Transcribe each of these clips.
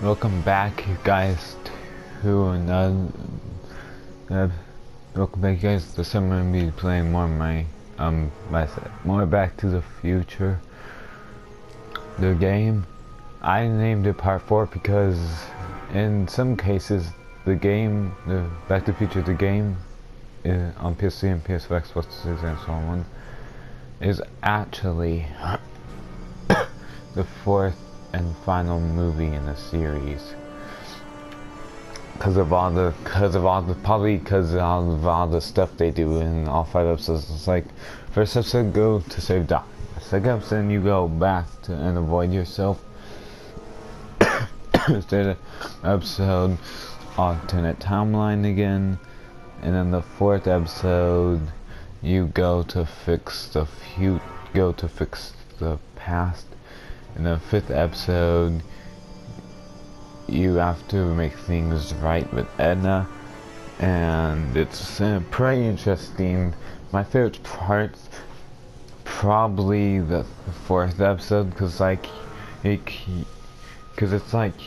Welcome back, you guys, to another. Welcome back, you guys. This time I'm gonna be playing more of more Back to the Future. The game. I named it Part 4 because, in some cases, the Back to the Future, the game, on PC and PS4, Xbox 360, and so on, is actually the fourth and final movie in the series, probably because of all the stuff they do in all 5 episodes. It's like, first episode, go to save Doc. Second episode, you go back to and avoid yourself. Third episode, alternate timeline again, and then the fourth episode, you go to fix the past. In the fifth episode, you have to make things right with Edna, and it's pretty interesting. My favorite part's probably the fourth episode, because it's like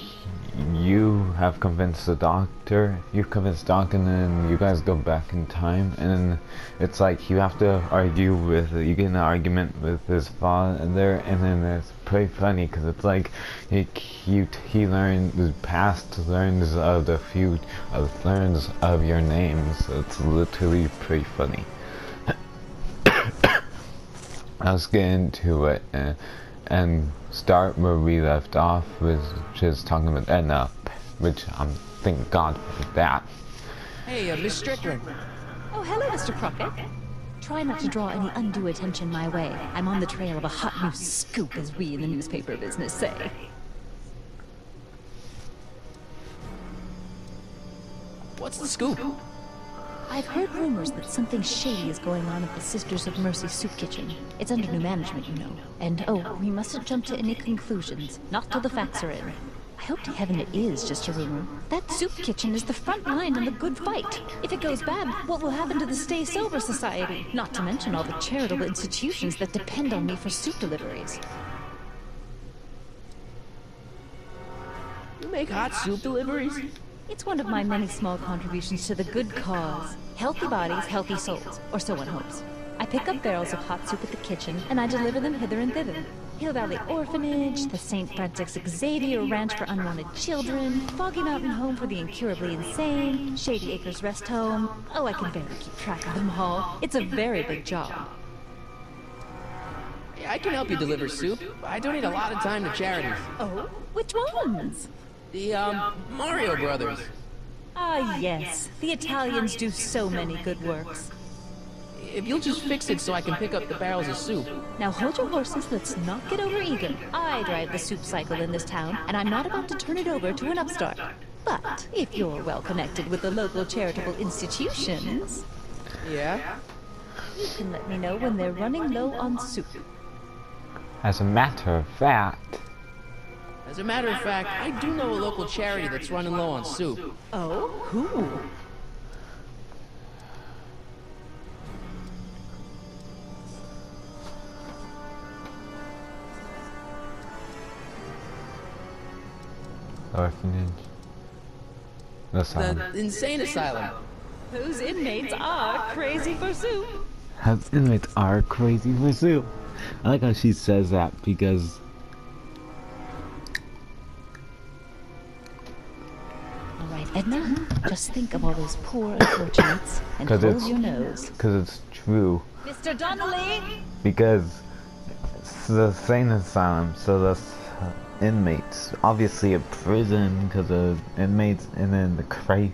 you have convinced the doctor, and then you guys go back in time, and then it's like you have to you get in an argument with his father, and then it's pretty funny because it's like he learns the past, learns of the future, learns of your names. So it's literally pretty funny. Let's get into it and start where we left off, which is talking about Edna, which thank God for that. Hey, Miss Strickland. Oh, hello, Mr. Crockett. Try not to draw any undue attention my way. I'm on the trail of a hot new scoop, as we in the newspaper business say. What's the scoop? I've heard rumors that something shady is going on at the Sisters of Mercy Soup Kitchen. It's under new management, you know. And we mustn't jump to any conclusions. Not till the facts are in. I hope to heaven it is just a rumor. That soup kitchen is the front line in the good fight. If it goes bad, what will happen to the Stay Sober Society? Not to mention all the charitable institutions that depend on me for soup deliveries. You make hot soup deliveries? It's one of my many small contributions to the good cause. Healthy bodies, healthy souls, or so one hopes. I pick up barrels of hot soup at the kitchen, and I deliver them hither and thither. Hill Valley Orphanage, the St. Francis Xavier Ranch for Unwanted Children, Foggy Mountain Home for the Incurably Insane, Shady Acres Rest Home. Oh, I can barely keep track of them all. It's a very big job. Yeah, I can help you deliver soup. I donate a lot of time to charities. Oh? Which ones? The, Mario Brothers. Ah, yes. The Italians do so many good works. If you'll just fix it so I can pick up the barrels of soup. Now hold your horses, let's not get over-eager. I drive the soup cycle in this town, and I'm not about to turn it over to an upstart. But if you're well connected with the local charitable institutions... Yeah? You can let me know when they're running low on soup. As a matter of fact, I do know a local charity that's running low on soup. Oh? Who? orphanage. The insane asylum. Those inmates are crazy for soup. Those inmates are crazy for soup. I like how she says that because Alright, Edna, just think of all those poor unfortunates and hold your nose. Because it's true. Mr. Donnelly! Because it's the insane asylum, so the inmates, obviously a prison because of inmates, and then the crazy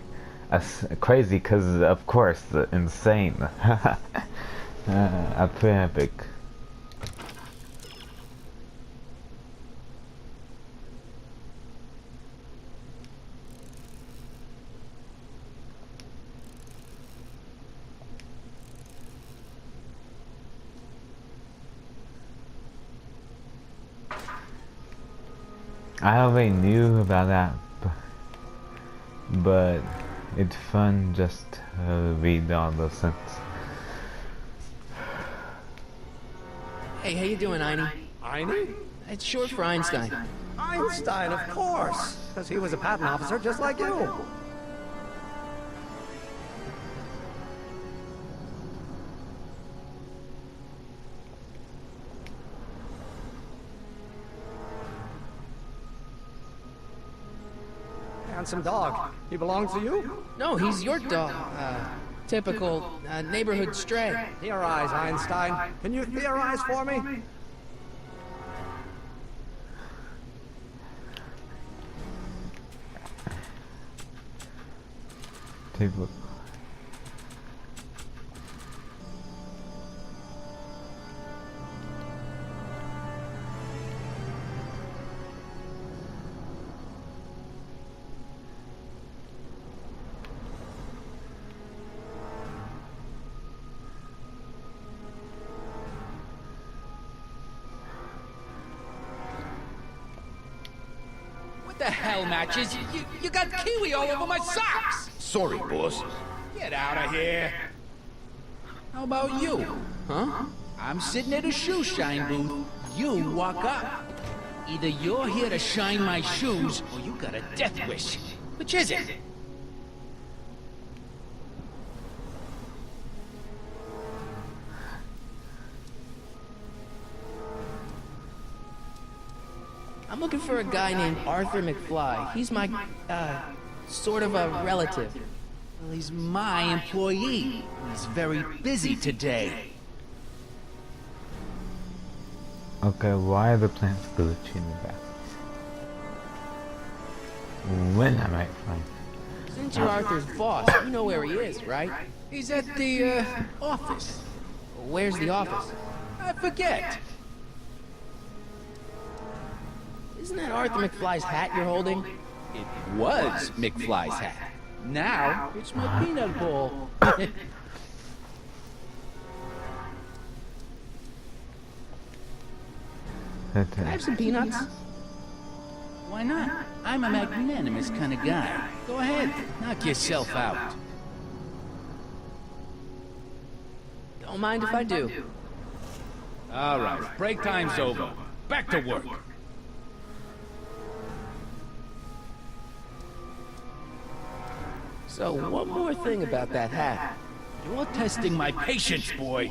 because of course the insane. A pretty epic. I already knew about that, but it's fun just to read all the sense. Hey, how you doing, Einie? Einie? It's short for Einstein. Einstein, of course. Because he was a patent officer just like you. Handsome dog. He belongs to you? No, he's your dog. Typical neighborhood stray. Theorize, Einstein. Can you theorize for me? Take a look. What the hell, Matches? You got kiwi all over my socks! Sorry, boss. Get out of here! How about you? Huh? I'm sitting at a shoe shine booth. You walk up. Either you're here to shine my shoes, or you got a death wish. Which is it? I'm looking for a guy named Arthur McFly. He's my, sort of a relative. Well, he's my employee. He's very busy today. Okay, why are the plants glitching in the back? When I might find. Since you're Arthur's boss, you know where he is, right? He's at the, office. Where's the office? I forget. Isn't that Arthur McFly's hat you're holding? It was McFly's hat. Now, it's my peanut bowl. Can I have some peanuts? Why not? I'm a magnanimous kind of guy. Go ahead, knock yourself out. Don't mind if I do. All right, break time's over. Back to work. So, one more thing about that hat. You're testing my patience, boy.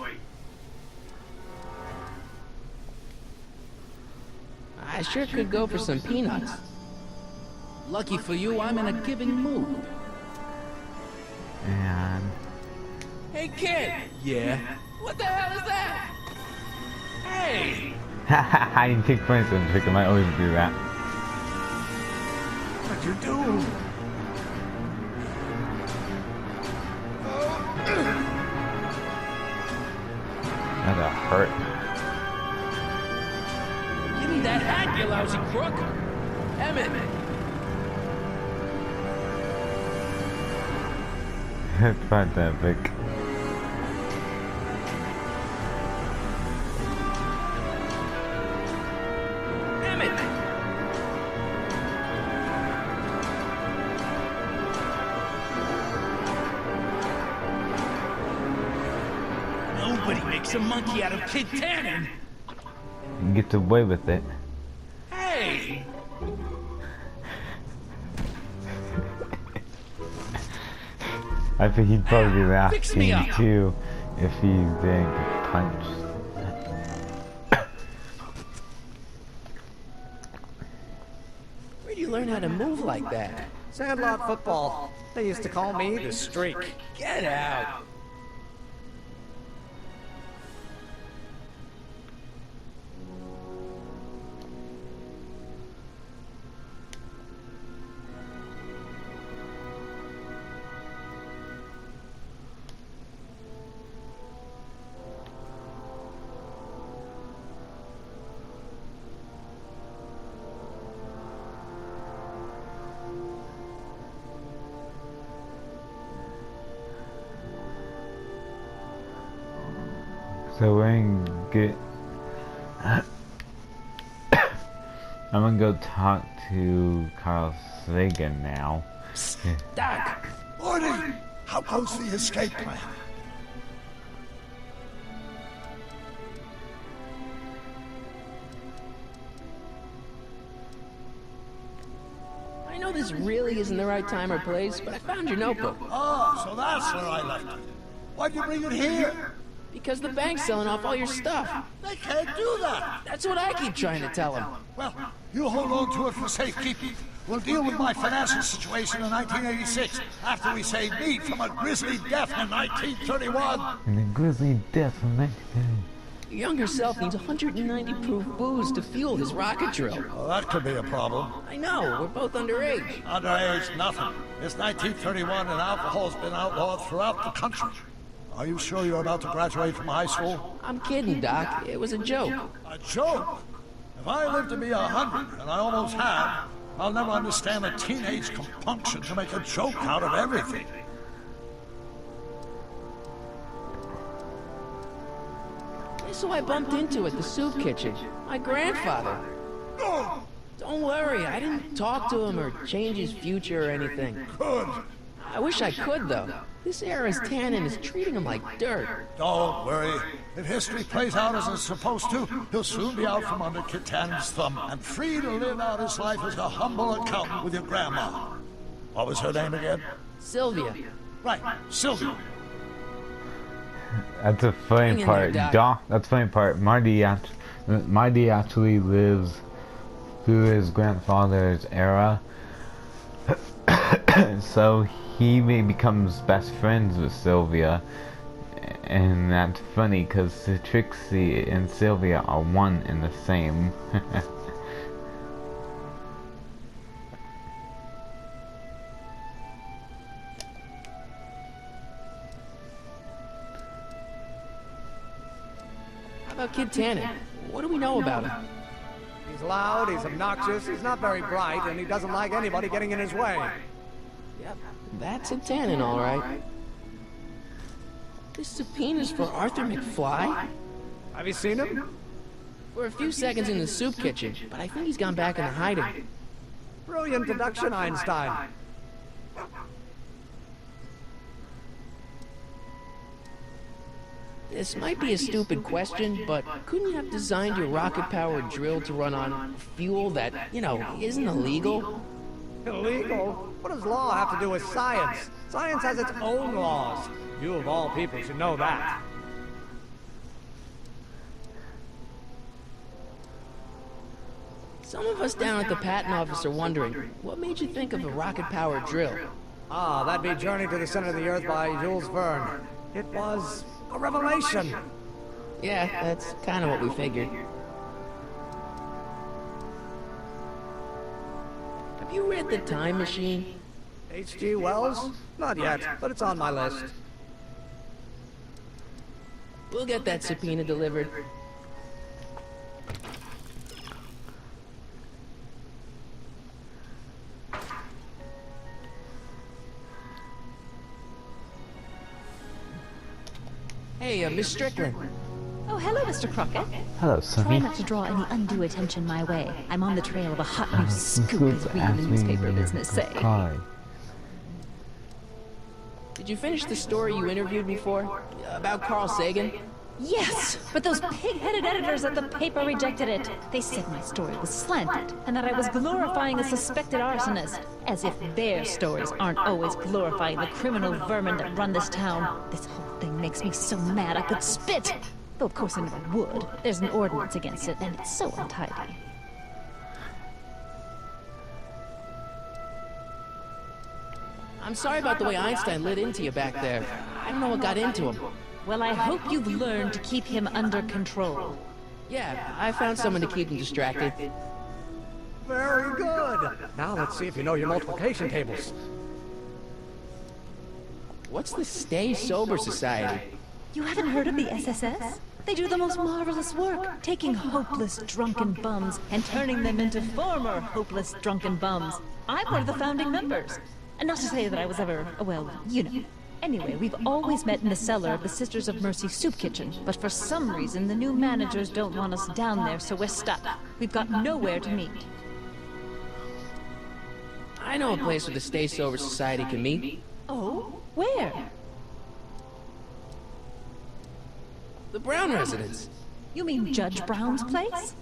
I sure could go for some peanuts. Lucky for you, I'm in a giving mood. And Hey, kid! Yeah? What the hell is that? Hey! I didn't take points on trick. I might always do that. What'd you do? That'll hurt. Give me that hat, you lousy crook! Emmett! It's quite epic. Emmett! Nobody makes a monkey out of Kid Tannen! He gets away with it. Hey! I think he'd probably be Fix me laughing up. too if he didn't get punched. Where'd you learn how to move like that? Sandlot football. They used to call me the Streak. Get out! So we're gonna get. I'm gonna go talk to Carl Sagan now. Doc! Morty! How goes the escape plan? I know this really isn't the right time or place, but I found your notebook. Oh, so that's where I left it. Why'd you bring it here? Because the bank's selling off all your stuff. They can't do that. That's what I keep trying to tell them. Well, you hold on to it for safekeeping. We'll deal with my financial situation in 1986 after we save me from a grisly death in 1931. And a grisly death from that. Your younger self needs 190 proof booze to fuel his rocket drill. Well, that could be a problem. I know, we're both underage. Underage, nothing. It's 1931 and alcohol's been outlawed throughout the country. Are you sure you're about to graduate from high school? I'm kidding, Doc. It was a joke. A joke? If I live to be 100, and I almost have, I'll never understand the teenage compunction to make a joke out of everything. Guess who I bumped into at the soup kitchen? My grandfather. Oh, Don't worry, I didn't talk to him or change his future or anything. good. I wish I could, though. This era's tannin is treating him like dirt. Don't worry. If history plays out as it's supposed to, he'll soon be out from under Kit Tannen's thumb and free to live out his life as a humble accountant with your grandma. What was her name again? Sylvia. Right, Sylvia. That's the funny Hang in part. there, Doc. That's the funny part. Marty actually lives through his grandfather's era, so he becomes best friends with Sylvia, and that's funny because Trixie and Sylvia are one and the same. How about Kid Tannen? What do we know about him? He's loud, he's obnoxious, he's not very bright, and he doesn't like anybody getting in his way. Yep, that's a Tannen, all right. This subpoena's for Arthur McFly? Have you seen him? For a few seconds in the soup kitchen, but I think he's gone back into hiding. Brilliant deduction, Einstein. This might be a stupid question, but couldn't you have designed your rocket-powered drill to run on fuel that, you know, isn't illegal? Illegal? What does law have to do with science? Science has its own laws. You of all people should know that. Some of us down at the patent office are wondering, what made you think of a rocket-powered drill? Ah, that'd be Journey to the Center of the Earth by Jules Verne. It was a revelation. Yeah, that's kind of what we figured. Have you read The Time Machine? H.G. Wells? Not yet, but it's on my list. We'll get that subpoena delivered. Hey, Miss Strickland. Oh, hello, Mr. Crockett. Hello, Try Sonny. not to draw any undue attention my way. I'm on the trail of a hot new scoop, Good as we in ask the me newspaper your business say. reply. Did you finish the story you interviewed me for? About Carl Sagan? Yes, but those pig-headed editors at the paper rejected it. They said my story was slanted, and that I was glorifying a suspected arsonist. As if their stories aren't always glorifying the criminal vermin that run this town. This whole thing makes me so mad I could spit. Though of course I never would. There's an ordinance against it, and it's so untidy. I'm sorry about the way Einstein lit into you back there. I don't know what got into him. Well, I hope you've learned to keep him under control. Yeah, I found someone to keep him distracted. Very good. Now let's see if you know your multiplication tables. What's the Stay Sober Society? You haven't heard of the SSS? They do the most marvelous work, taking hopeless drunken bums and turning them into former hopeless drunken bums. I'm one of the founding members. And not to say that I was ever, well, you know. Anyway, we've always met in the cellar of the Sisters of Mercy soup kitchen, but for some reason the new managers don't want us down there, so we're stuck. We've got nowhere to meet. I know a place where the Stay Sober Society can meet. Oh? Where? The Brown residence. You mean Judge Brown's place?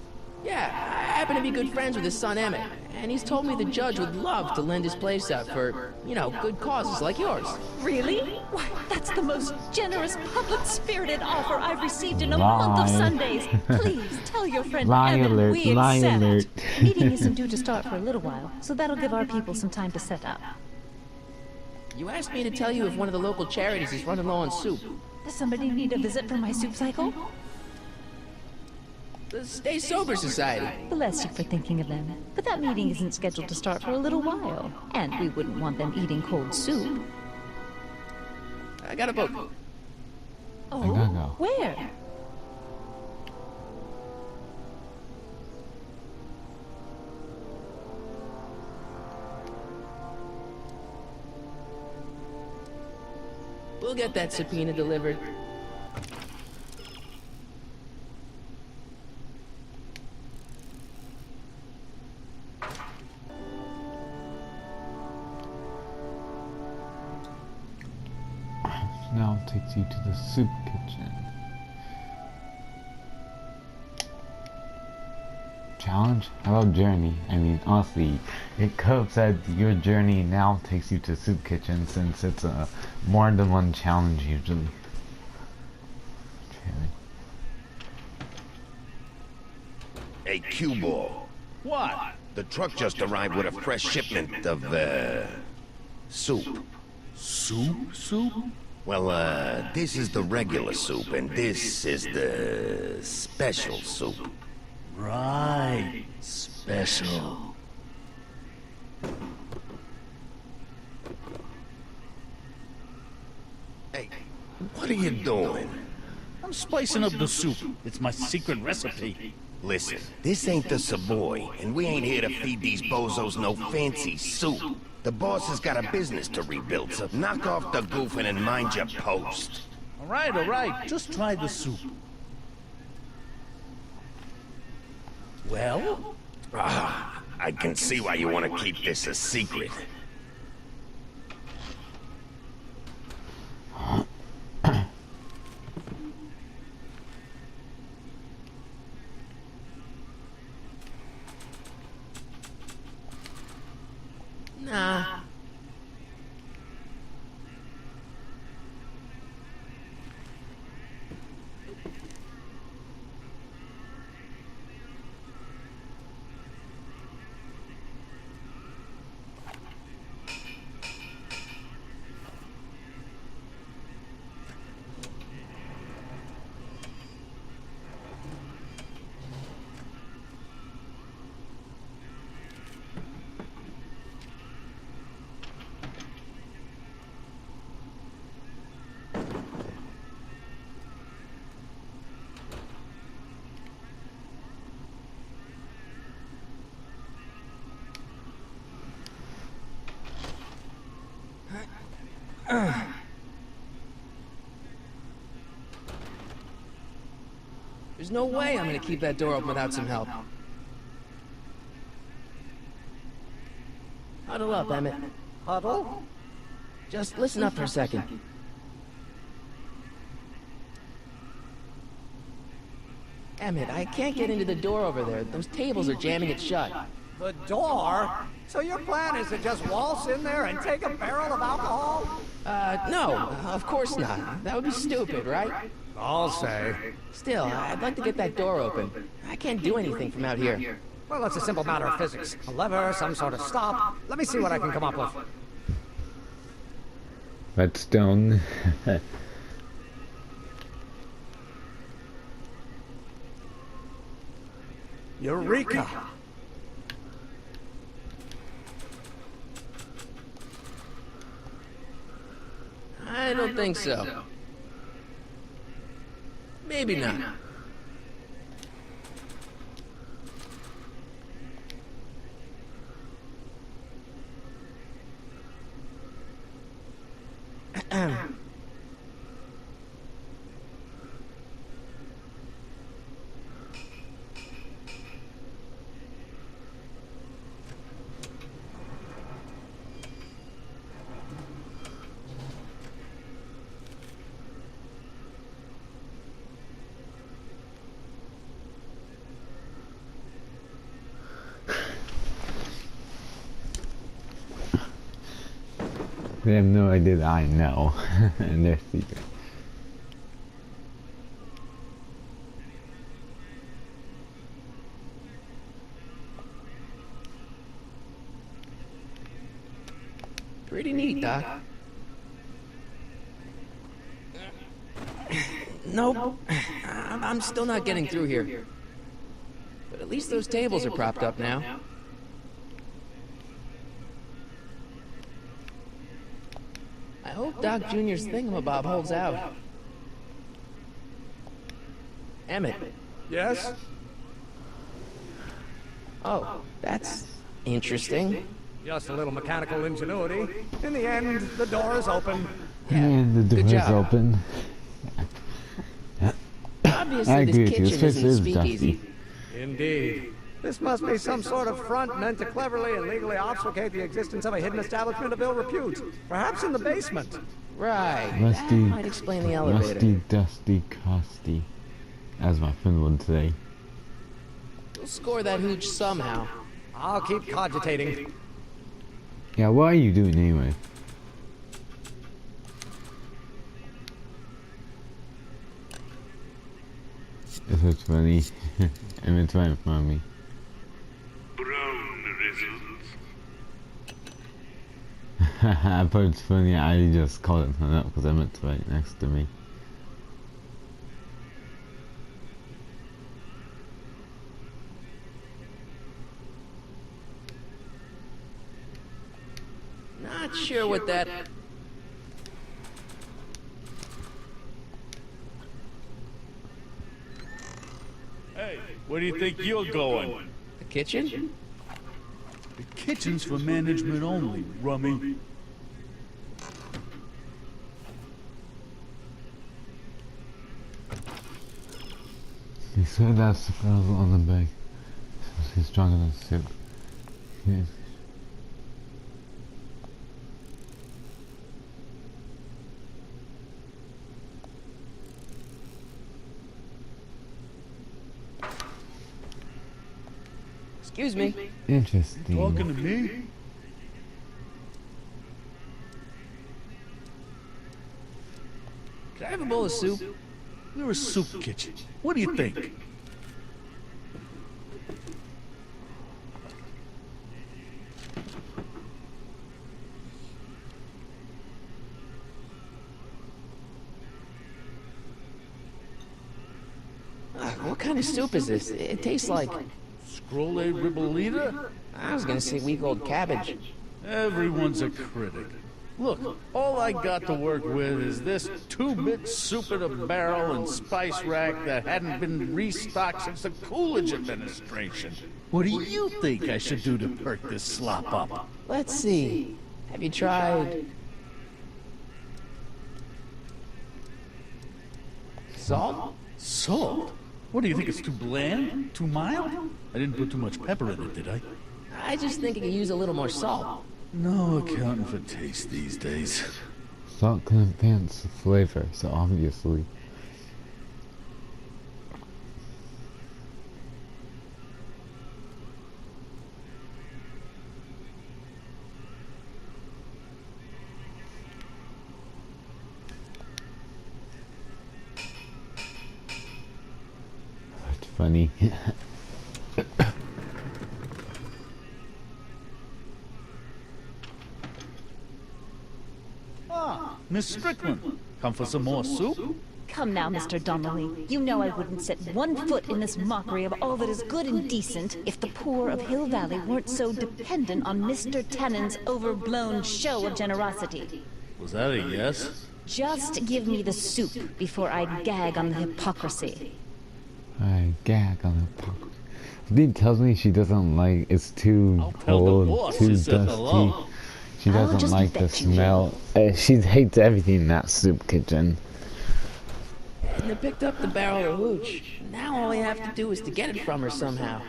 Yeah, I happen to be good friends with his son Emmett, and he's told me the judge would love to lend his place out for, you know, good causes like yours. Really? Why, that's the most generous, public-spirited offer I've received in a month of Sundays. Please tell your friend Emmett we accept. The meeting isn't due to start for a little while, so that'll give our people some time to set up. You asked me to tell you if one of the local charities is running low on soup. Does somebody need a visit for my soup cycle? The Stay Sober Society. Bless you for thinking of them. But that meeting isn't scheduled to start for a little while. And we wouldn't want them eating cold soup. I got a boat. Oh, gotta go. where? We'll get that subpoena delivered. Now takes you to the soup kitchen. Challenge? How about journey? I mean, honestly, it could have said your journey now takes you to soup kitchen since it's a more than one challenge usually. Hey, Q-Ball. What? The truck just arrived with a fresh shipment of, soup. Soup? Well, this is the regular soup, and this is the special soup. Right. Special. Hey, what are you doing? I'm spicing up the soup. It's my secret recipe. Listen, this ain't the Savoy, and we ain't here to feed these bozos no fancy soup. The boss has got a business to rebuild, so knock off the goofing and mind your post. All right. Just try the soup. Well? I can see why you want to keep this a secret. Nah. There's no way I'm gonna keep that door open without some help. Huddle up, Emmett. Huddle? Just listen up for a second. Emmett, I can't get into the door over there. Those tables are jamming it shut. The door? So your plan is to just waltz in there and take a barrel of alcohol? No, of course not. That would be stupid, right? I'll say. Still, I'd like to get that door open. I can't do anything from out here. Well, it's a simple matter of physics. A lever, some sort of stop. Let me see what I can come up with. Redstone. Eureka! I don't think so. Maybe not. They have no idea that I know. And they're secret. Pretty neat, Doc. Nope. I'm still not getting through here. But at least those tables are propped up now. I hope Doc Jr.'s thingamabob holds out. Emmett. Yes? Oh, that's interesting. Just a little mechanical ingenuity. In the end, the door is open. And the door good is job. open. Obviously, I agree this with you. This kitchen place isn't is speakeasy. dusty. Indeed. This must be some sort of front meant to cleverly and legally obfuscate the existence of a hidden establishment of ill repute. Perhaps in the basement. Right. Rusty, That might explain the elevator. rusty, dusty, costy, as my friend would say. We'll score that hooch somehow. I'll keep cogitating. Yeah, what are you doing anyway? If it's funny, and it's right in front of me. Brown results. I thought it's funny, I just called it something up because I meant it's right next to me. Not sure what that... Hey, where do you think you're going? The kitchen? The kitchen's for management only, rummy. He said that's the frazzle on the bag. He's stronger than soup. Yes. Excuse me. Interesting. Talking to me? Can I have a bowl of soup? We're a soup kitchen. What do you think? What kind of soup is this? It tastes like... Scroll Ribbolita? I was gonna say week-old cabbage. Everyone's a critic. Look, all I got to work with is this 2-bit soup in a barrel and spice rack that hadn't been restocked since the Coolidge administration. What do you think I should do to perk this slop up? Let's see. Have you tried... salt? Salt? What do you think, it's too bland? Too mild? I didn't put too much pepper in it, did I? I just think it could use a little more salt. No accounting for taste these days. Salt can enhance the flavor, so obviously. It's funny. Miss Strickland, come for some more soup? Come now, Mr. Donnelly. You know I wouldn't set one foot in this mockery of all that is good and decent if the poor of Hill Valley weren't so dependent on Mr. Tennant's overblown show of generosity. Was that a yes? Just give me the soup before I gag on the hypocrisy. I gag on the hypocrisy. Dee tells me she doesn't like it's too I'll tell the cold, boss too you said dusty. hello. She I'll doesn't just like the bet you smell. She hates everything in that soup kitchen. And they picked up the barrel of hooch. Now all I have to do is to get it from her somehow.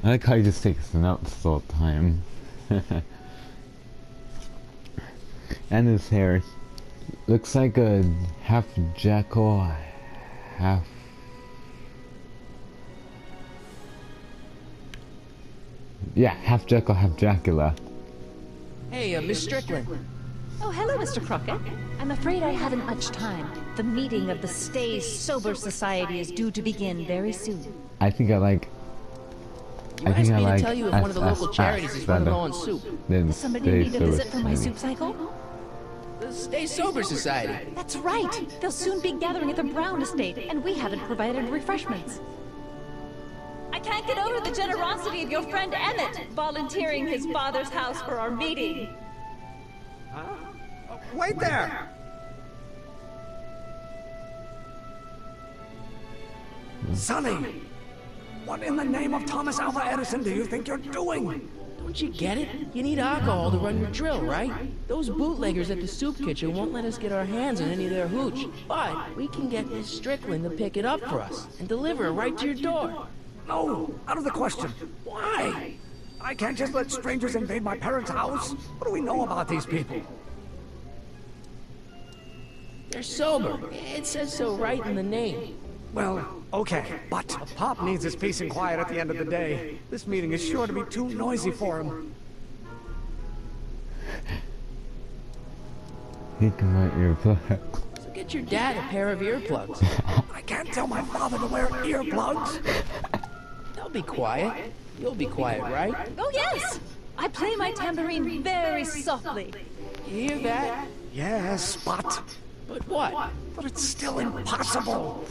I like how he just takes notes all the time. And his hair looks like a half jackal, half Yeah, half Jekyll, half Dracula. Hey, Miss Strickland. Oh, hello, Mr. Crockett. I'm afraid I haven't much time. The meeting of the Stay Sober Society is due to begin very soon. I think I like. You asked me to tell you if one of the local charities is running low on soup. Does somebody need a visit for my soup cycle? The Stay Sober Society. That's right. They'll soon be gathering at the Brown Estate, and we haven't provided refreshments. I can't get over the generosity of your friend Emmett volunteering his father's house for our meeting. Huh? Wait there! Sonny! What in the name of Thomas Alva Edison do you think you're doing? Don't you get it? You need alcohol to run your drill, right? Those bootleggers at the soup kitchen won't let us get our hands on any of their hooch. But we can get Miss Strickland to pick it up for us and deliver it right to your door. No, out of the question. Why? I can't just let strangers invade my parents' house. What do we know about these people? They're sober. It says so right in the name. Well, okay, but Pop needs his peace and quiet at the end of the day. This meeting is sure to be too noisy for him. He can wear earplugs. So get your dad a pair of earplugs. I can't tell my father to wear earplugs. They'll be quiet. You'll be quiet, right? Oh, yes! I play my tambourine very softly. You hear that? Yes, but But what? But it's still impossible.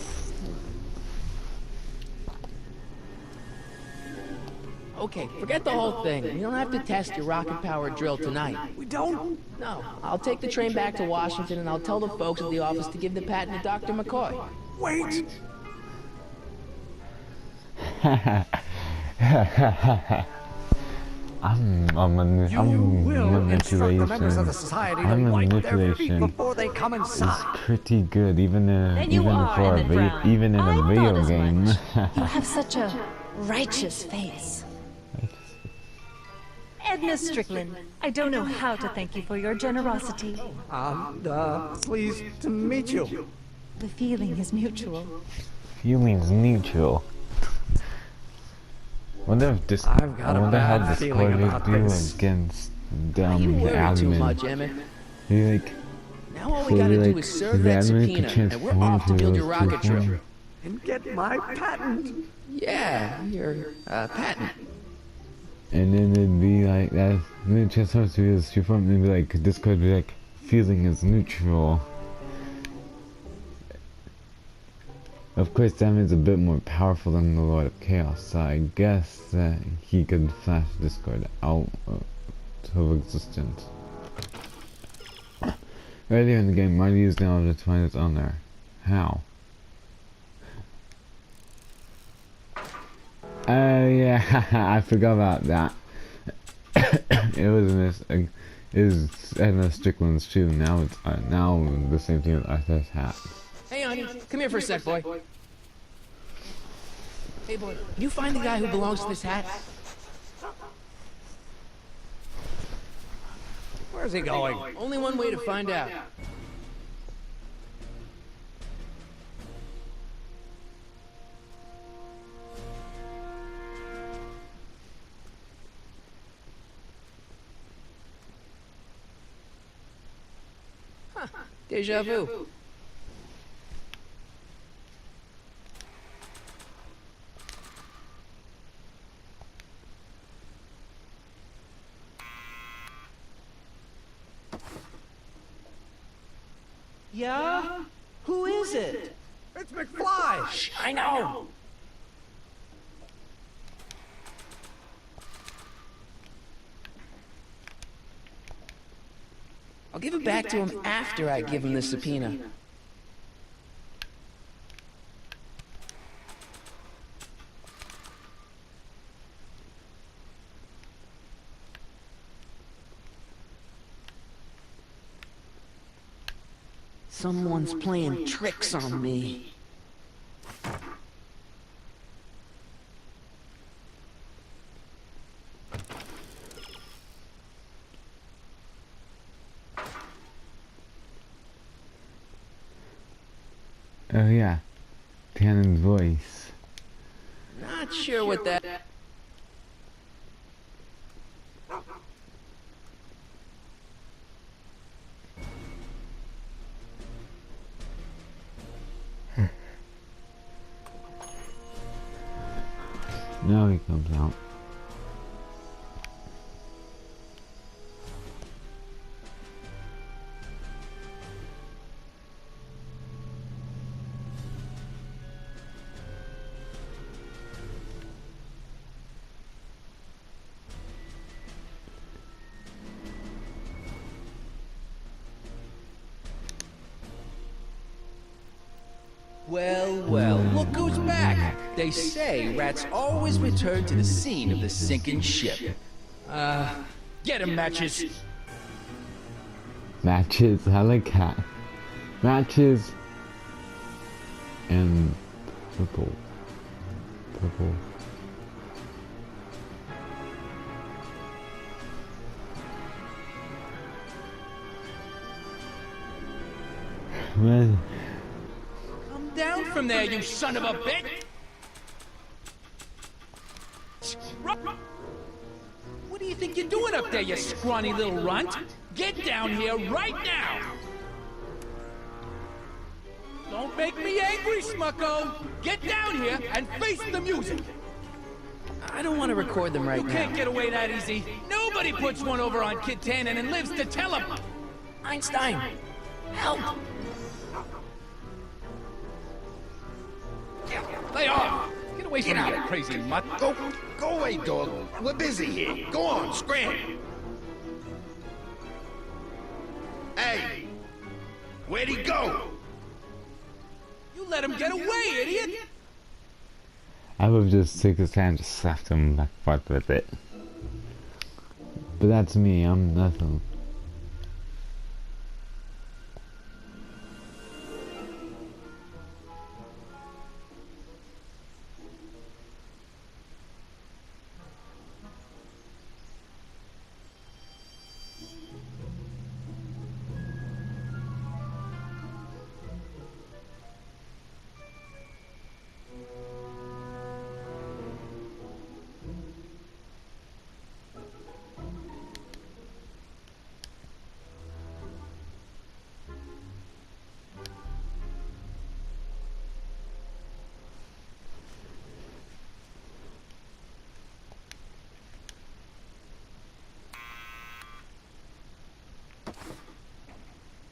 Okay, forget the whole thing. We don't have to test your rocket-powered drill tonight. We don't? No. I'll take the train back to Washington and I'll tell the folks at the office to give the patent to Dr. McCoy. Wait! I'm instruct the members of the society to wipe their feet before they come inside. It's pretty good, even in a I video thought as game. much. You have such a righteous face. Edna Strickland, I don't know how to thank you for your generosity. Pleased to meet you. The feeling is mutual. Feelings mutual. Wonder if this. I've got I a wonder how bad Discord feeling is about doing this. against You worry too admin. much, Emmett. You like. Now all we gotta do is serve that subpoena, and we're off to build your rocket drill. And get my patent. Yeah, your patent. And then it'd be like that. Then transforms to his true form, and be like Discord would be like feeling is neutral. Of course, Damon's a bit more powerful than the Lord of Chaos, so I guess that he could flash Discord out of existence. Earlier in the game, Marty used now to find its owner. How? Oh yeah, I forgot about that. It was Edna Strickland's shoe. Now it's now the same thing with Arthur's hat. Hey, honey, come here for a sec, boy. Hey, boy, can you find the guy who belongs to this hat? Where's he going? Only one way to find out. Huh, déjà vu. Yeah? Who is it? It's McFly! Shh, I know. I'll give it back to him after I give him the subpoena. Someone's playing tricks on me. Oh yeah, Tannen's voice. Not sure what that... Now he comes out. Well, look who's back. They say rats always return to the scene of the sinking ship. Get 'em, Matches. Matches, I like that. Matches and purple. Man. Come down from there, you son of a bitch! What do you think you're doing up there, you scrawny little runt? Get down here right now! Don't make me angry, Smucko! Get down here and face the music! I don't want to record them right You now. can't get away that easy. Nobody puts one over on Kid Tannen and lives to tell him! Einstein, help! Lay off! Get away from me, you crazy mutt! Go away, dog. We're busy here. Go on, scram. Hey, where'd he go? You let him get away, idiot! I would have just took his hand and just slapped him back and forth with it. But that's me, I'm nothing.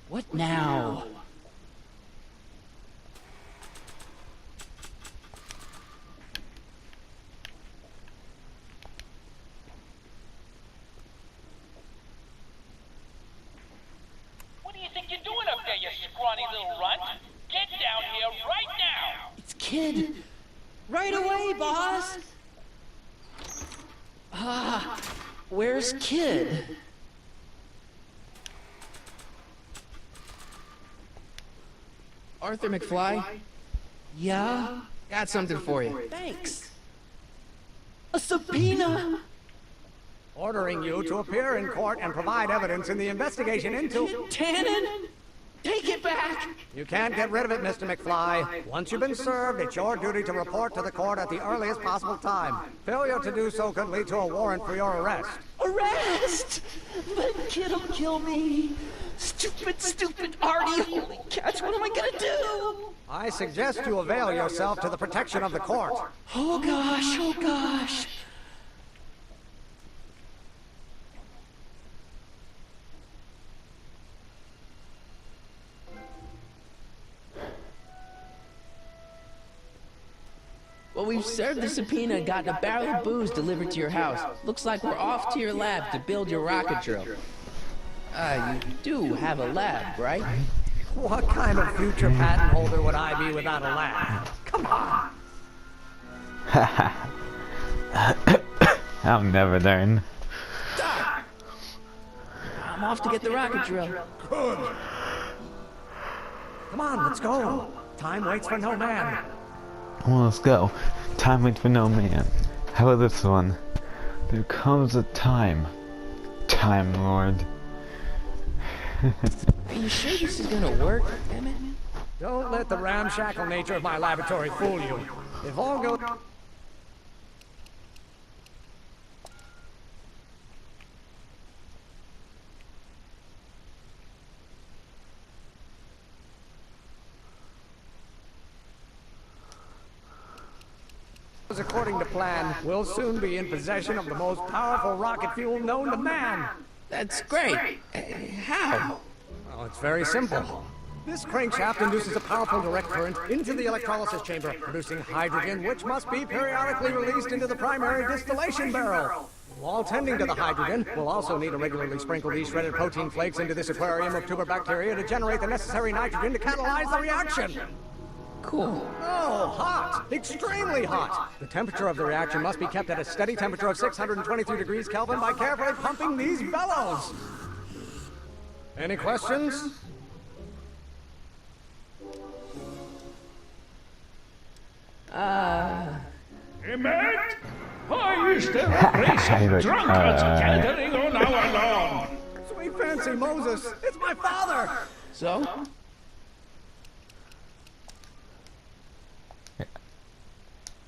What now? What do you think you're doing up there, you scrawny little runt? Get down here right now! It's Kid. Right away, boss. Where's Kid? Arthur McFly? Yeah? Got something for you. Thanks. A subpoena! Ordering you to appear in court and provide evidence in the investigation into... Tannen! Take it back! You can't get rid of it, Mr. McFly. Once you've been served, it's your duty to report to the court at the earliest possible time. Failure to do so could lead to a warrant for your arrest. Arrest! But Kid'll kill me. Stupid Artie. Holy cats, what am I gonna do? I suggest you avail yourself to the protection of the court. Oh gosh. Well, we've served the subpoena and gotten a barrel of booze delivered to your house. Looks like we're off to your lab to build your rocket drill. You do have a lab, right? What kind of future patent holder would I be without a lab? Come on! I'll never learn. Doc! I'm off to get the rocket drill. Good. Come on, let's go. Time waits for no man. Well, let's go. Time waits for no man. How about this one? There comes a time. Time Lord. Are you sure this is gonna work, Emmett? Don't let the ramshackle nature of my laboratory fool you. If all goes... according to plan, we'll soon be in possession of the most powerful rocket fuel known to man. That's great. How? Well, it's very simple. This crankshaft induces a powerful direct current into the electrolysis chamber, producing hydrogen, which must be periodically released into the primary distillation barrel. While tending to the hydrogen, we'll also need to regularly sprinkle these shredded protein flakes into this aquarium of tuber bacteria to generate the necessary nitrogen to catalyze the reaction. Cool. Oh, hot! Extremely hot! The temperature of the reaction must be kept at a steady temperature of 623 degrees Kelvin by carefully pumping these bellows. Any questions? Emmett? Why is there a race of drunkards gathering on our lawn? Sweet fancy Moses, it's my father! So?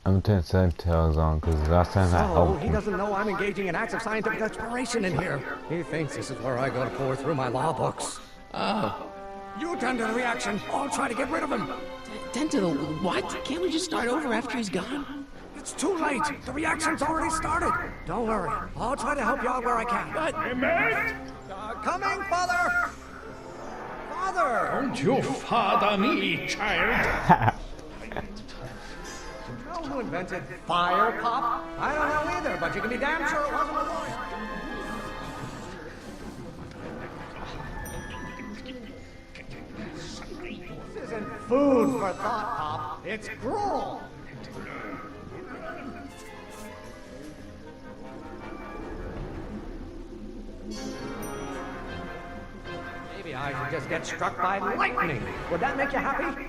I'm turning subtitles on because last time I Oh, helped he him. doesn't know I'm engaging in acts of scientific exploration in here. He thinks this is where I go to pour through my law books. Oh. You tend to the reaction. I'll try to get rid of him. Tend to the what? Can't we just start over after he's gone? It's too late. The reaction's already started. Don't worry. I'll try to help you out where I can. But Emmett? Coming, Father! Father! Don't you father me, child. You know who invented fire pop? I don't know either, but you can be damn sure it wasn't a lawyer. This isn't food for thought, Pop. It's gruel. Maybe I should just get struck by lightning. Would that make you happy?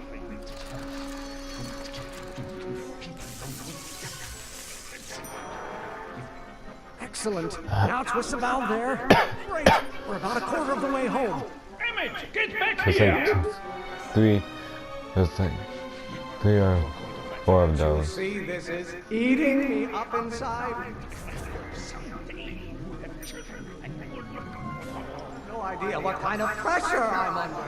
Excellent. Now twist the valve there. Great. We're about a quarter of the way home. Emmett, get back There's here! like there's like 3 or 4 of You those. see, this is eating me up inside. No idea what kind of pressure I'm under.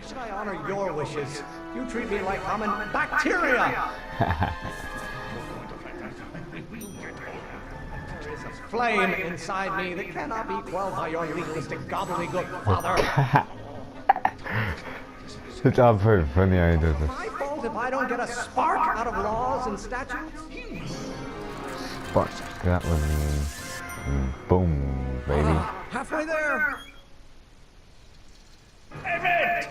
Should I honor your wishes? You treat me like common bacteria. There is a flame inside me that cannot be quelled by your legalistic gobbledygook, Father. It's all pretty funny how he does this. My fault if I don't get a spark out of laws and statutes? Fuck, that was boom, baby. Halfway there. Emmett!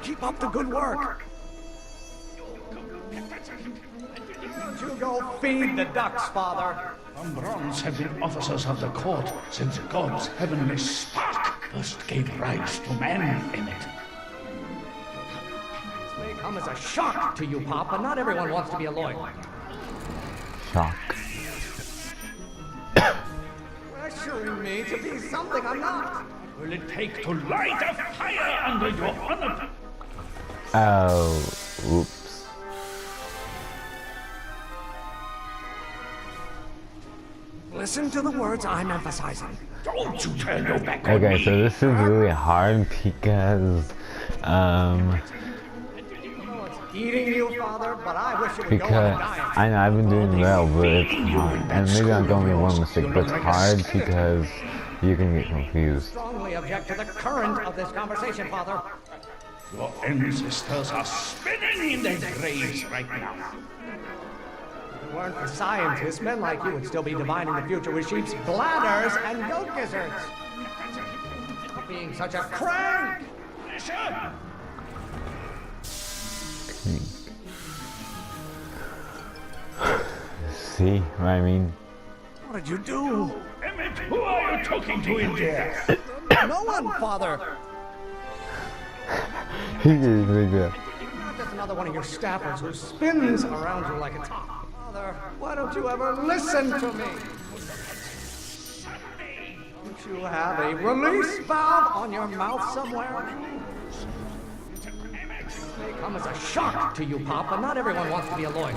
Keep up the good work. Don't you go feed the ducks, Father. Umbrons have been officers of the court since God's heavenly spark first gave rise to man, Emmett. This may come as a shock to you, Pop, but not everyone wants to be a lawyer. Shock. Pressuring me to be something I'm not. Will it take to light a fire under your honor? Oh, oops. Listen to the words I'm emphasizing. Don't you turn your back on Okay, me. so this is really hard because, Eating you, Father, but I wish it would go on because a diet. I know I've been doing well, but it's hard. And maybe I'm going to make one mistake, but it's hard because you can get confused. Strongly object to the current of this conversation, Father. Your ancestors are spinning in their graves right now. If it weren't for scientists, men like you would still be divining the future with sheep's bladders and goat gizzards. Stop being such a crank! Listen! See what I mean? What did you do? Emmett, who are you talking to in there? No one, Father! He did like that. Not just another one of your staffers who spins around you like a top. Father, why don't you ever listen to me? Don't you have a release valve on your mouth somewhere? This may come as a shock to you, Pop, but not everyone wants to be a lawyer.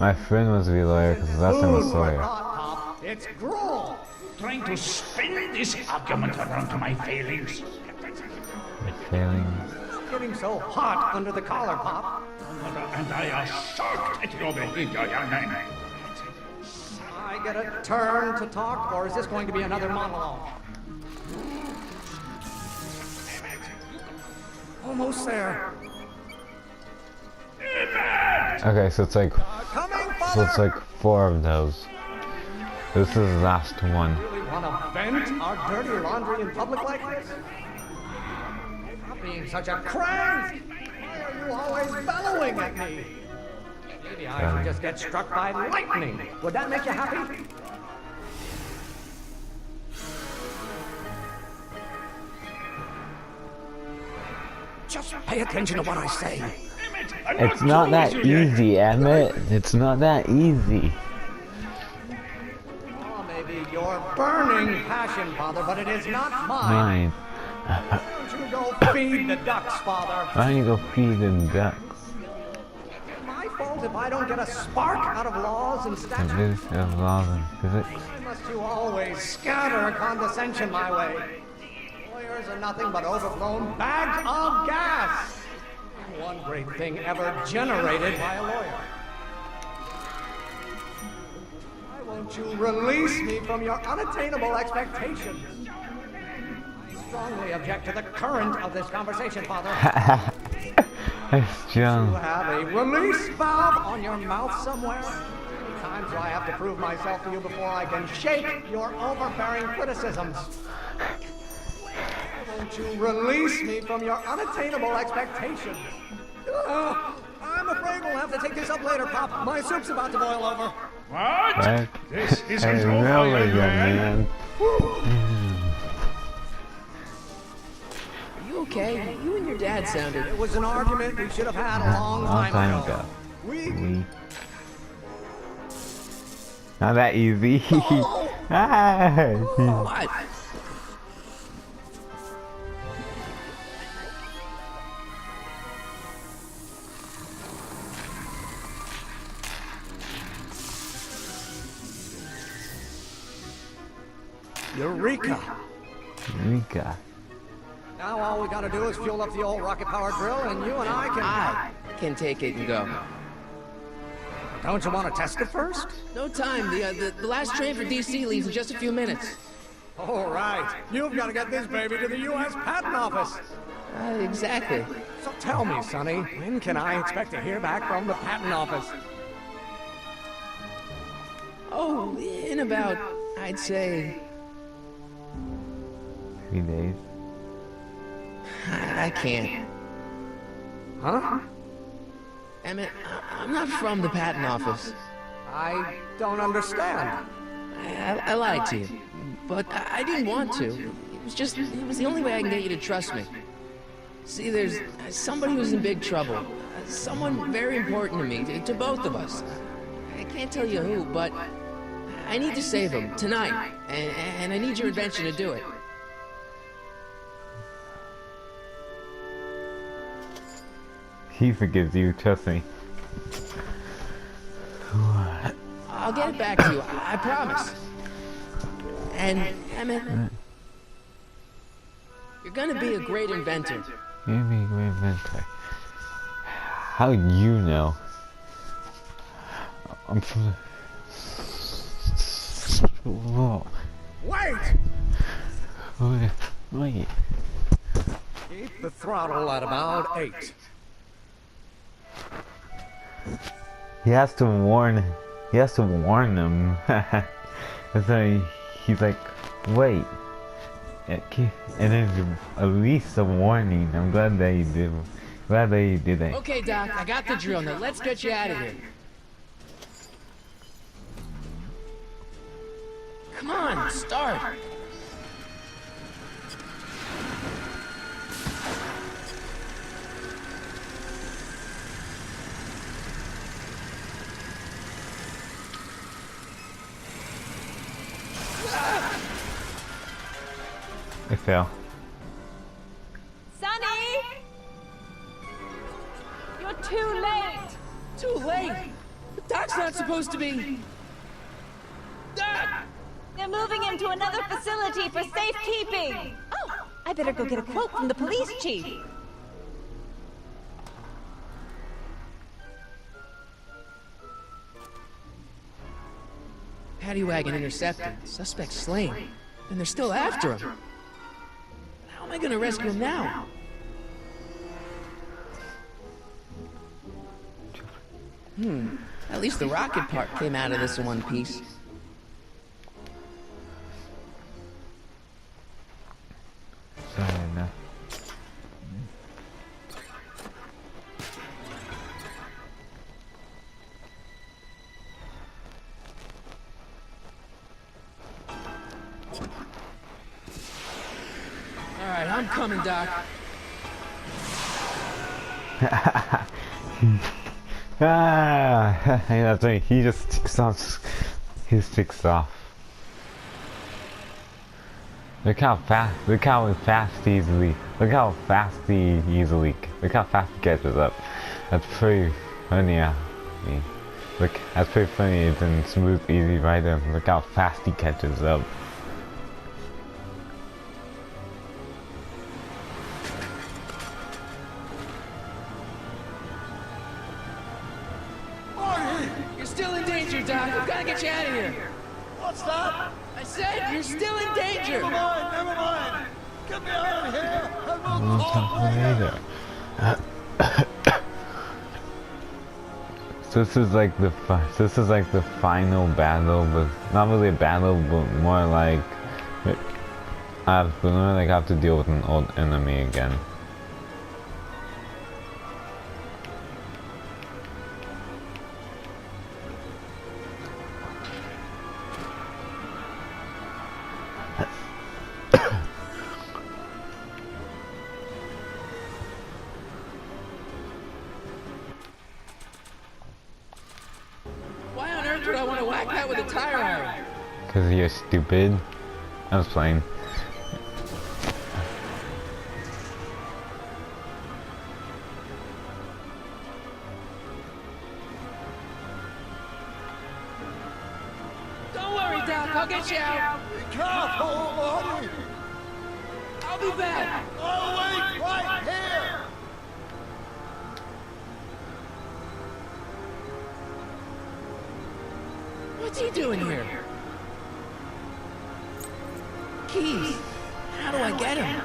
My friend wants to be a lawyer because last time was Food for lawyer. thought, Pop. It's gruel. Trying to spin this argument around to my failings. failing. It's getting so hot under the collar, Pop. Mother and I are shocked at your behavior, young man. I get a turn to talk, or is this going to be another monologue? Almost there. Okay, so it's like Coming, 4 of those. This is the last one. Really want to vent our dirty laundry in public like this? Stop being such a crank! Why are you always bellowing at me? Maybe I should just get struck by lightning. Would that make you happy? Just pay attention to what I say. It's not that easy, Emmett. It's not that easy. Oh, maybe your burning passion, Father, but it is not mine. Why don't you go feed the ducks, Father? Why don't you go feed the ducks? My fault if I don't get a spark out of laws and statutes. Of laws and physics. Why must you always scatter condescension my way? Lawyers are nothing but overblown bags of gas. One great thing ever generated by a lawyer. Why won't you release me from your unattainable expectations? I strongly object to the current of this conversation, Father. It's John. You have a release valve on your mouth somewhere? Many times do I have to prove myself to you before I can shake your overbearing criticisms? Won't you release me from your unattainable expectations? I'm afraid we'll have to take this up later, Pop. My soup's about to boil over. What? This isn't Hey, over, really, young man. Are you okay? You and your dad sounded... It was an argument we should have had a long time ago. We... Not that easy. What? Eureka! Eureka. Now all we gotta do is fuel up the old rocket-powered drill, and you and I can take it and go. Don't you want to test it first? No time. The last train for DC leaves in just a few minutes. All right. You've got to get this baby to the U.S. Patent Office. Exactly. So tell me, Sonny, when can I expect to hear back from the Patent Office? Oh, in about, I'd say... 3 days. I can't. Huh? Emmett, I'm not from the patent office. I don't understand. I lied to you, but I didn't want to. It was the only way I can get you to trust me. See, there's somebody who's in big trouble. Someone very important to me, to both of us. I can't tell you who, but I need to save him tonight, and I need your invention to do it. He forgives you, trust me. I'll get it back to you, I promise. And, Emmett, you're gonna be a great inventor. You're gonna be a great inventor. How do you know? I'm from the... Whoa. Wait! Wait. Keep the throttle at about 8. He has to warn them. That's why he's like, wait. And then at least a warning. I'm glad that you did. Glad that you did that. Okay, Doc, I got the drill. Now let's get you out of here. Come on, start. It fell. Sonny! You're too late! Too late? The Doc's not supposed to be... Doc! They're moving him to another facility for safekeeping! Oh, I better go get a quote from the police chief. Paddy wagon intercepted. Suspect slain. And they're still after him. How am I gonna rescue him now? At least the rocket part came out of this in one piece. Sorry, no. Alright, I'm coming, Doc. Ah, that's right. He just ticks off. He just ticks off. Look how fast. Look how fast he easily. Look how fast he easily. Look how fast he catches up. That's pretty funny. I mean, look, that's pretty funny. It's in smooth, easy rider. Look how fast he catches up. You're still in danger, Doc. I've gotta get you out of here. What's that? I said you're still in danger. Never mind. Get me out of here, and we'll We'll talk talk later. later. So this is like the final battle, but not really a battle, but more like I have to deal with an old enemy again. Why on earth would I want to whack that with a tire iron? Cause you're stupid. I was playing. Don't worry, Doc. I'll get you out. Be careful, Marty. I'll be back. I'll wait right here. What's he doing here? Keys. How do I get him?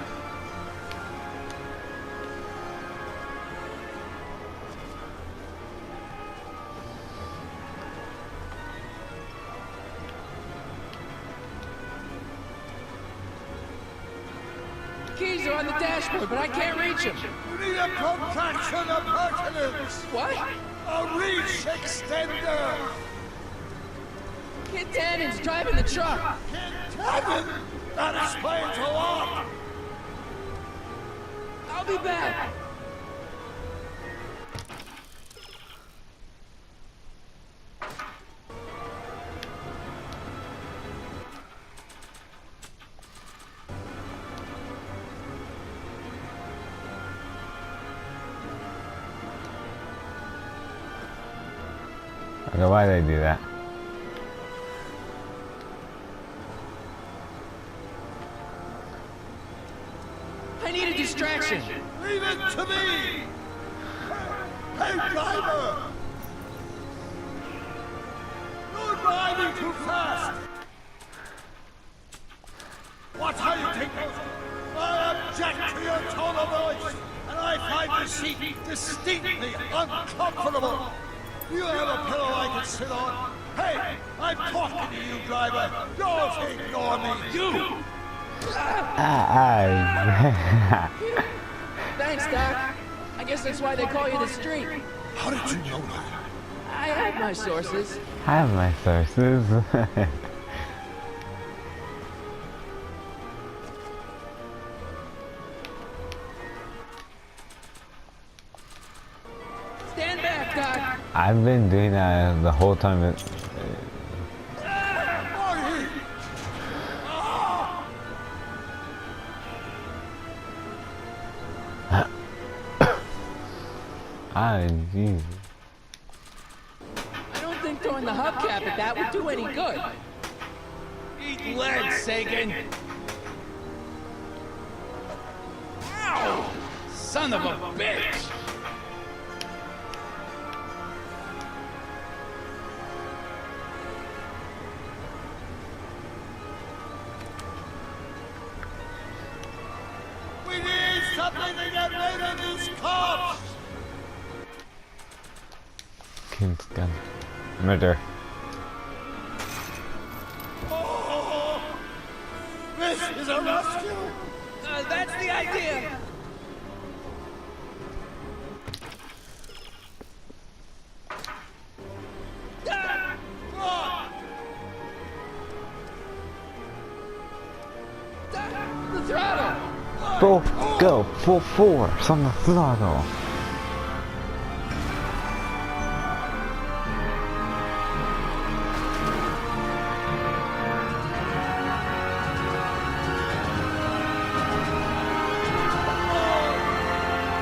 Keys are on the dashboard, but I can't reach him. You need a contraction appurtenance. What? A reach extender. Kid Tannen's driving the truck. Tannen, that explains a lot. I'll be back. Okay, why did I do that? I need a distraction. Leave it to me. Hey, driver. You're driving too fast. What are you thinking? I object to your tone of voice, and I find the seat distinctly uncomfortable. Do you have a pillow I can sit on? Hey, I'm talking to you, driver. Don't ignore me. You! Thanks, Doc. I guess that's why they call you the Streak. How did you know that? I have my sources. I have my sources. Stand back, Doc. I've been doing that the whole time. Marty! Jesus. I don't think throwing the hubcap at that would do any good. Eat lead, Sagan. Son of a bitch! We need something to get rid of these cops! King's gun. Murder. Oh, this is a rescue! That's the idea. The throttle! Full go, full force on the throttle.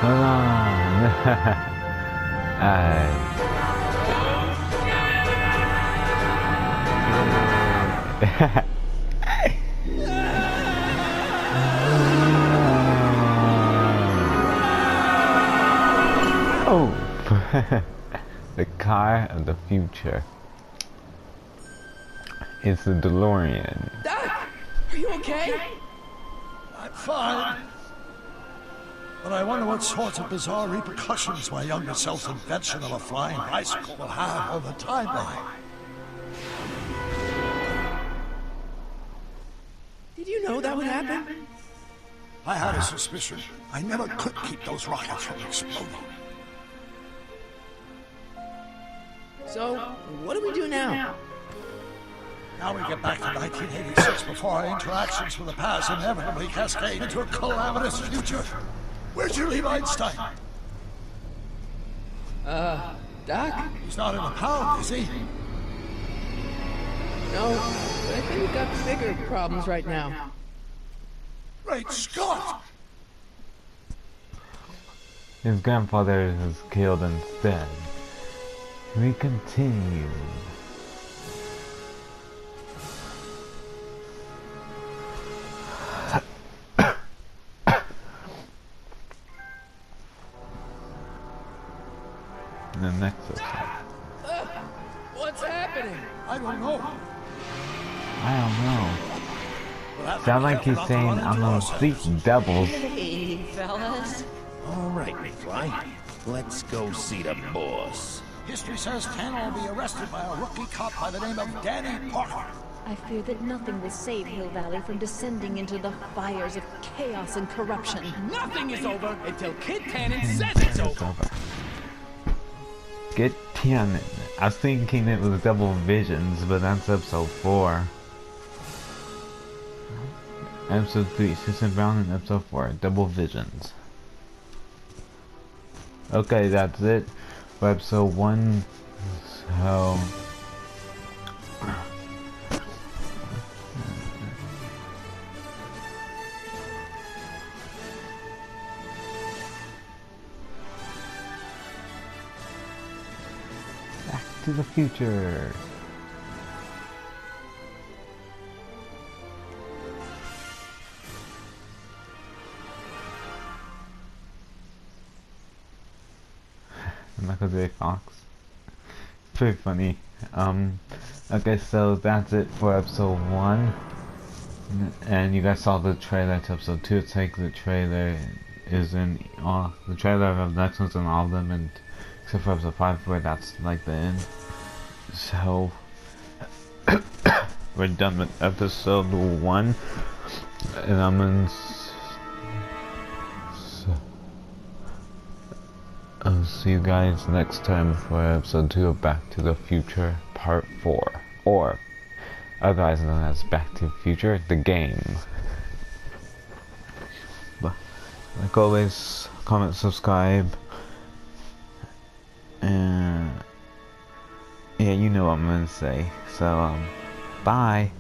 Hold on. Oh, the car of the future. It's the DeLorean. Doc, are you okay? I'm fine. But I wonder what sorts of bizarre repercussions my younger self's invention of a flying bicycle will have on the timeline. Did you know that would happen? I had a suspicion. I never could keep those rockets from exploding. So, what do we do now? Now we get back to 1986 before our interactions with the past inevitably cascade into a calamitous future. Where's your leave Einstein? Doc? He's not in the pound, is he? No, but I think we've got bigger problems right now. Great Scott! His grandfather is killed instead. We continue. In the next episode. What's happening? I don't know. I don't know. We'll have to Sound be like careful he's not to saying run I'm into gonna ourselves. sleep doubles. Hey, fellas. All right, McFly. Let's go see the boss. History says Tanner will be arrested by a rookie cop by the name of Danny Parker. I fear that nothing will save Hill Valley from descending into the fires of chaos and corruption. Nothing is over until Kid Tannen says it's over! Get Tannen. I was thinking it was Double Visions, but that's episode 4. Episode 3, Susan Brown, and episode 4, Double Visions. Okay, that's it for episode 1. So Back to the Future. Michael J. Fox. Pretty funny. Okay, so that's it for episode 1. And you guys saw the trailer to episode 2. It's like the trailer is in all the trailer of the next one's in all of them, and except for episode 5 where that's like the end. So we're done with episode 1, and I'm in. I'll see you guys next time for episode 2 of Back to the Future Part 4, or otherwise known as Back to the Future, the game. But like always, comment, subscribe, and yeah, you know what I'm gonna say. So bye.